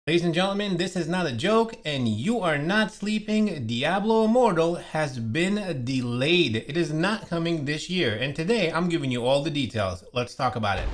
Ladies and gentlemen, this is not a joke and you are not sleeping. Diablo Immortal has been delayed. It is not coming this year. And today I'm giving you all the details. Let's talk about it.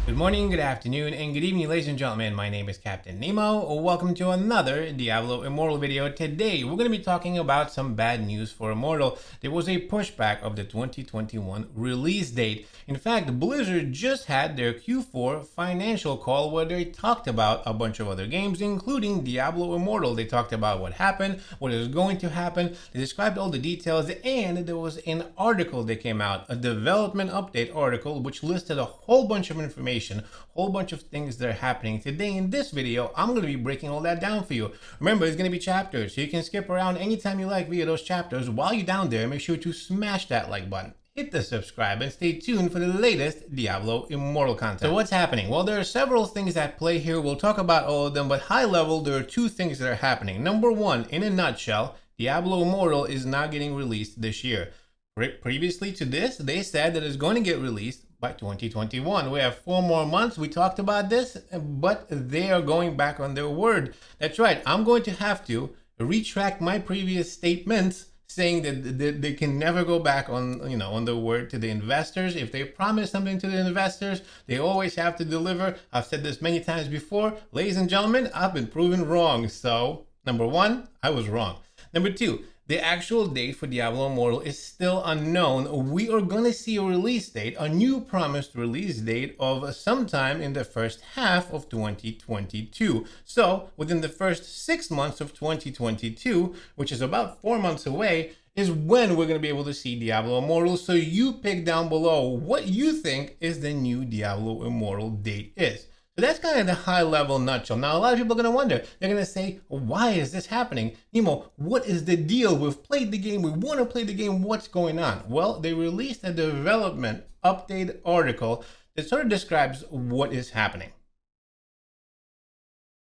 Good morning, good afternoon, and good evening, ladies and gentlemen. My name is Captain Nemo. Welcome to another Diablo Immortal video. Today, we're going to be talking about some bad news for Immortal. There was a pushback of the 2021 release date. In fact, Blizzard just had their Q4 financial call where they talked about a bunch of other games, including Diablo Immortal. They talked about what happened, what is going to happen. They described all the details, and there was an article that came out, a development update article, which listed a whole bunch of information, a whole bunch of things that are happening. Today in this video, I'm going to be breaking all that down for you. Remember, it's going to be chapters, so you can skip around anytime you like via those chapters. While you're down there, make sure to smash that like button, hit the subscribe, and stay tuned for the latest Diablo Immortal content. So what's happening? Well, there are several things at play here. We'll talk about all of them, but high level, there are two things that are happening. Number one, in a nutshell, Diablo Immortal is not getting released this year. Previously to this, they said that it's going to get released by 2021. We have 4 more months. We talked about this, but they are going back on their word. That's right. I'm going to have to retract my previous statements saying that they can never go back on, on their word to the investors. If they promise something to the investors, they always have to deliver. I've said this many times before. Ladies and gentlemen, I've been proven wrong. So, number one, I was wrong. Number two, the actual date for Diablo Immortal is still unknown. We are going to see a release date, a new promised release date of sometime in the first half of 2022. So within the first 6 months of 2022, which is about 4 months away, is when we're going to be able to see Diablo Immortal. So you pick down below what you think is the new Diablo Immortal date is. So that's kind of the high level nutshell. Now, a lot of people are going to wonder, they're going to say, why is this happening? Nemo, what is the deal? We've played the game. We want to play the game. What's going on? Well, they released a development update article that sort of describes what is happening.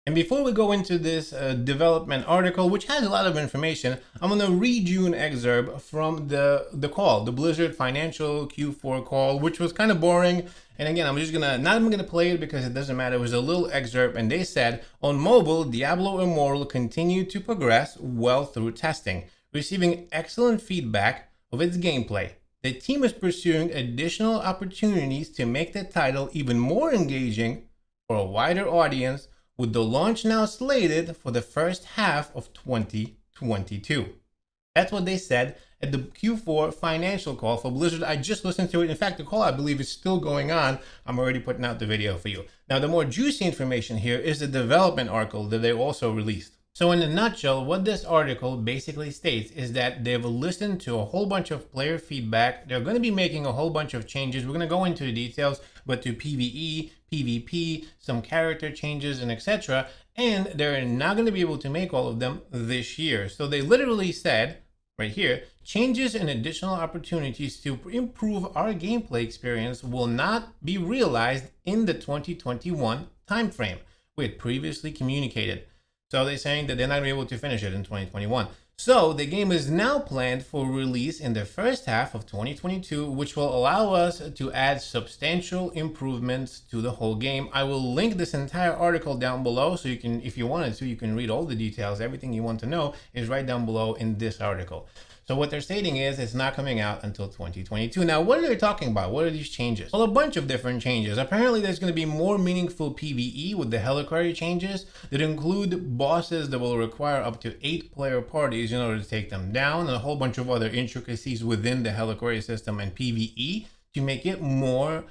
And before we go into this development article, which has a lot of information, I'm going to read you an excerpt from the call, the Blizzard financial Q4 call, which was kind of boring. And again, I'm just not even going to play it because it doesn't matter. It was a little excerpt, and they said, on mobile, Diablo Immortal continued to progress well through testing, receiving excellent feedback of its gameplay. The team is pursuing additional opportunities to make the title even more engaging for a wider audience, with the launch now slated for the first half of 2022. That's what they said at the Q4 financial call for Blizzard. I just listened to it. In fact, the call, I believe, is still going on. I'm already putting out the video for you. Now, the more juicy information here is the development article that they also released. So in a nutshell, what this article basically states is that they've listened to a whole bunch of player feedback. They're going to be making a whole bunch of changes. We're going to go into the details, but to PvE, PvP, some character changes, and etc. And they're not going to be able to make all of them this year. So they literally said, right here, changes and additional opportunities to improve our gameplay experience will not be realized in the 2021 timeframe we had previously communicated. So they're saying that they're not going to be able to finish it in 2021. So the game is now planned for release in the first half of 2022, which will allow us to add substantial improvements to the whole game. I will link this entire article down below, so you can, if you wanted to, you can read all the details. Everything you want to know is right down below in this article. So what they're stating is it's not coming out until 2022. Now, what are they talking about? What are these changes? Well, a bunch of different changes. Apparently, there's going to be more meaningful PvE with the Reliquary changes that include bosses that will require up to 8 player parties in order to take them down, and a whole bunch of other intricacies within the Reliquary system and PvE to make it more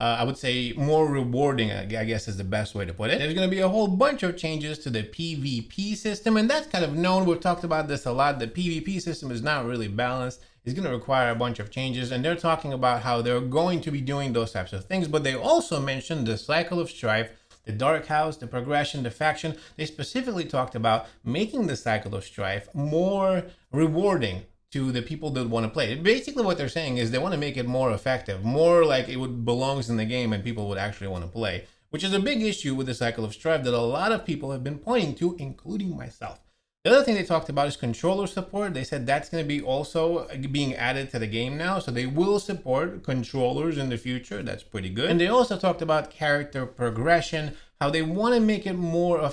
I would say more rewarding, I guess is the best way to put it. There's going to be a whole bunch of changes to the PvP system, and that's kind of known. We've talked about this a lot. The PvP system is not really balanced. It's going to require a bunch of changes, and they're talking about how they're going to be doing those types of things, but they also mentioned the cycle of strife, the Dark House, the progression, the faction. They specifically talked about making the cycle of strife more rewarding to the people that want to play it. Basically what they're saying is they want to make it more effective, more like it would belongs in the game and people would actually want to play, which is a big issue with the cycle of strife that a lot of people have been pointing to, including myself. The other thing they talked about is controller support. They said that's going to be also being added to the game now. So they will support controllers in the future. That's pretty good. And they also talked about character progression, how they want to make it more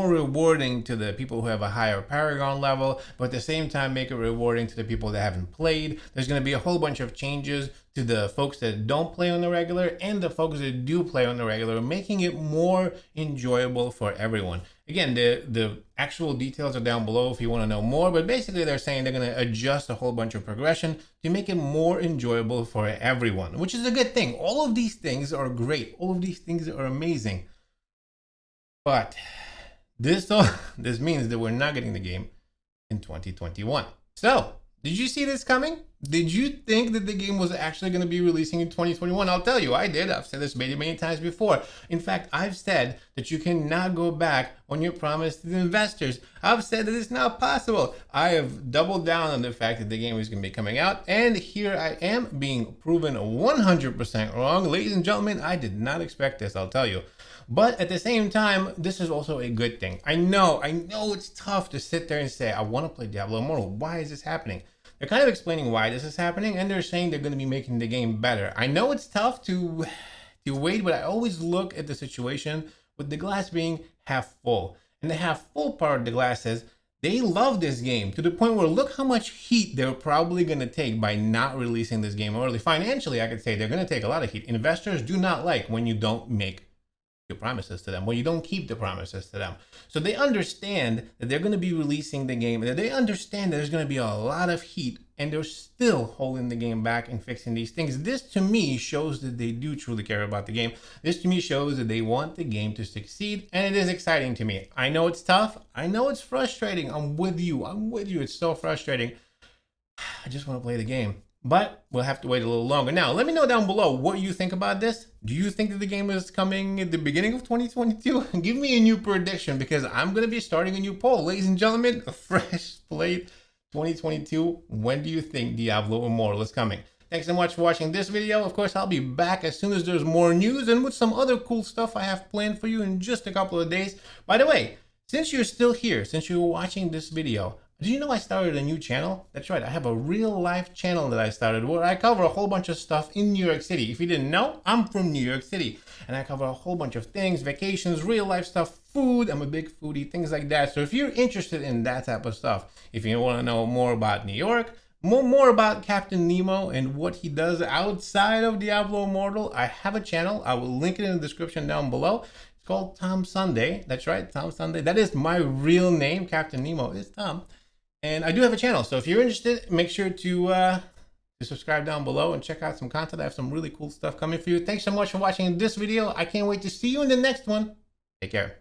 rewarding to the people who have a higher Paragon level, but at the same time make it rewarding to the people that haven't played. There's going to be a whole bunch of changes to the folks that don't play on the regular and the folks that do play on the regular, making it more enjoyable for everyone. Again, the actual details are down below if you want to know more, but basically they're saying they're going to adjust a whole bunch of progression to make it more enjoyable for everyone, which is a good thing. All of these things are great. All of these things are amazing. But this means that we're not getting the game in 2021. So, did you see this coming? Did you think that the game was actually going to be releasing in 2021? I'll tell you, I did. I've said this many times before. In fact, I've said that you cannot go back on your promise to the investors. I've said that it's not possible. I have doubled down on the fact that the game is going to be coming out, and here I am being proven 100% wrong. Ladies and gentlemen, I did not expect this, I'll tell you. But at the same time, this is also a good thing. I know it's tough to sit there and say, I want to play Diablo Immortal. Why is this happening? They're kind of explaining why this is happening, and they're saying they're going to be making the game better. I know it's tough to wait, but I always look at the situation with the glass being half full. And the half full part of the glass says, they love this game to the point where look how much heat they're probably going to take by not releasing this game early. Financially, I could say they're going to take a lot of heat. Investors do not like when you don't make your promises to them, when you don't keep the promises to them. So they understand that they're going to be releasing the game, and they understand that there's going to be a lot of heat, and they're still holding the game back and fixing these things. This to me shows that they do truly care about the game. This to me shows that they want the game to succeed, and it is exciting to me. I know it's tough. I know it's frustrating. I'm with you. It's so frustrating. I just want to play the game. But we'll have to wait a little longer. Now, let me know down below what you think about this. Do you think that the game is coming at the beginning of 2022? Give me a new prediction, because I'm going to be starting a new poll. Ladies and gentlemen, a fresh slate 2022. When do you think Diablo Immortal is coming? Thanks so much for watching this video. Of course, I'll be back as soon as there's more news and with some other cool stuff I have planned for you in just a couple of days. By the way, since you're still here, since you're watching this video, did you know I started a new channel? That's right, I have a real life channel that I started where I cover a whole bunch of stuff in New York City. If you didn't know, I'm from New York City, and I cover a whole bunch of things, vacations, real life stuff, food. I'm a big foodie, things like that. So if you're interested in that type of stuff, if you want to know more about New York, more about Captain Nemo and what he does outside of Diablo Immortal, I have a channel. I will link it in the description down below. It's called Tom Sunday. That's right, Tom Sunday. That is my real name. Captain Nemo is Tom. And I do have a channel, so if you're interested, make sure to subscribe down below and check out some content. I have some really cool stuff coming for you. Thanks so much for watching this video. I can't wait to see you in the next one. Take care.